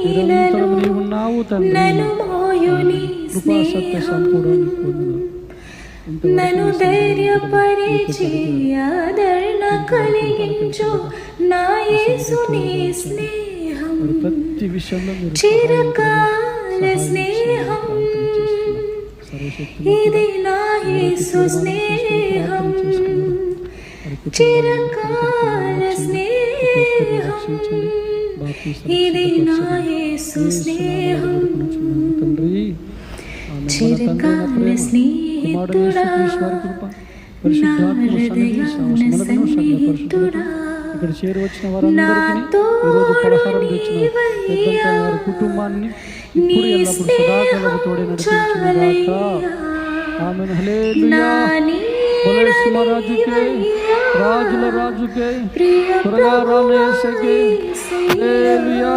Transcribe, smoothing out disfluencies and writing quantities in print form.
నిరంతరం నీవున్నావు తండ్రి. కృపా సత్య సంపూర్ణానికి వందనాలు. నన్ను ధైర్యపరిచి ఆదరణ కలిగించు నా యేసుని స్నేహం, ప్రతి విషయంలో మీరు చిరకాల స్నేహం, ఇది నా యేసు స్నేహం, చిరకాల స్నేహం, ఇది నా యేసు స్నేహం, చిరకాల స్నేహితుడా, నా హృదయాన సన్నిహితుడా, ఇక్కడ చేరువచ్చిన వారందరికీ ఈరోజు పలహారం తెచ్చిన పెద్దంతా వారి కుటుంబాన్ని ఇప్పుడు ఎల్లప్పుడు సదాకాలం తోడే నడిపించుగాక. ఆమేన్. హల్లెలూయా. బోలో సింహరాజుకే, రాజుల రాజుకే, త్వరగా రాను యేసుకే. హల్లెలూయా.